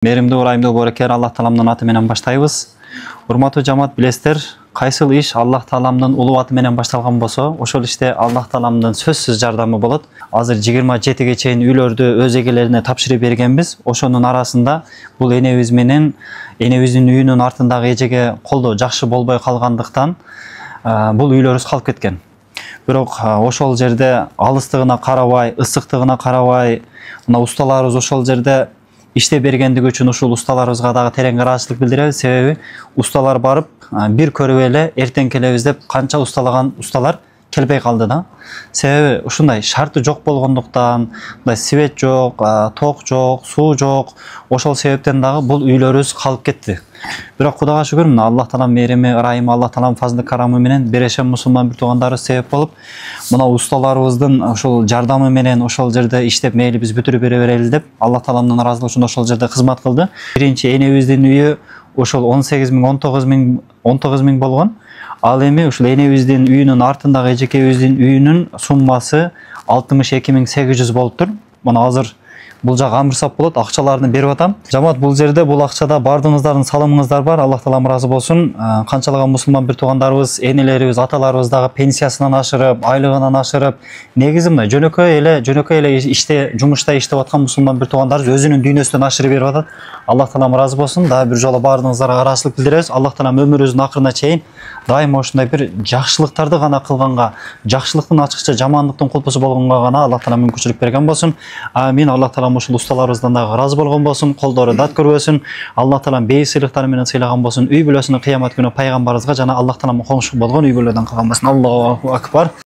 Мээримдүү ырайымдуу боорекер Аллах Тааламдын аты менен баштайбыз. Урматтуу жамаат, билесиздер, кайсыл иш Аллах Тааламдын улуу аты менен башталган болсо, ошол иште Аллах Тааламдын сөзсүз жардамы болот. Азыр 27ге чейин үйлөрдү өз эгелерине тапшырып бергенбиз. Ошонун арасында бул энебиз менен энебиздин үйүнүн артындагы эжеге колдоо жакшы болбой калгандыктан бул үйлөрүбүз калып кеткен. Бирок ошол жерде алыстыгына карабай, ысыктыгына карабай, мына усталарыбыз ошол жерде иште бергендиги үчүн ушул усталарыбызга дагы терең ыраазычылык билдиребиз. Себеби усталар барып бир көрүп эле эртең келебиз деп канча усталаган усталар келбей калды да. Себеби ушундай шарты жок болгондуктан, мындай свет жок, ток жок, суу жок. Ошол себептен дагы бул үйлөрүбүз калып кетти. Бирок Кудайга шүгүр, мына Аллах Таалам мээрими, ырайымы, Аллах Таалам фазлы карамы менен берешен мусулман бир туугандарыбыз себеп болуп, мына усталарыбыздын ошол жардамы менен ошол жерде иштеп мейли биз бүтүрүп бере берели деп Аллах Тааламдын ыраазылыгы үчүн ошол жерде кызмат кылды. Биринчи энебиздин үйү ошол 18 миң, 19 миң болгон. Ал эми ушул энебиздин үйүнүн артындагы эжекебиздин үйүнүн суммасы 62.800 болуптур. Мына азыр бул жак амырсап болот, акчаларын берип атам. Жамаат, бул жерде бул акчада бардыгыңыздардын салымыңыздар бар. Аллах Таалам ыраазы болсун. Канчалаган мусулман бир туугандарыбыз, энелерибиз, аталарыбыз дагы пенсиясынан ашырып, айлыгынан ашырып, негизи мына жөнөкөй эле иште, жумушта иштеп аткан мусулман бир туугандарыбыз өзүнүн дүйнөсүнөн ашырып берип атат. Аллах Таалам ыраазы болсун. Дагы бир жолу бардыгыңыздарга ыраазычылык билдиребиз. Аллах Таалам өмүрүбүздүн акырына чейин дайыма ушундай бир жакшылыктарды гана кылганга, жакшылыктын ачыкча жамандыктын кулпусу болгонго гана Аллах Таалам мүмкүнчүлүк берген болсун. Амин. Аллах Таалам ушул усталарыбыздан дагы ыраазы болгон болсун, колдору дат көрбөсүн. Аллах Таалам бей сыйлыктары менен сыйлаган болсун. Үй бүлөсүнүн кыямат күнү пайгамбарыбызга жана Аллах Таалам коңшу болгон үй бүлөдөн кылган болсун. Аллаху акбар.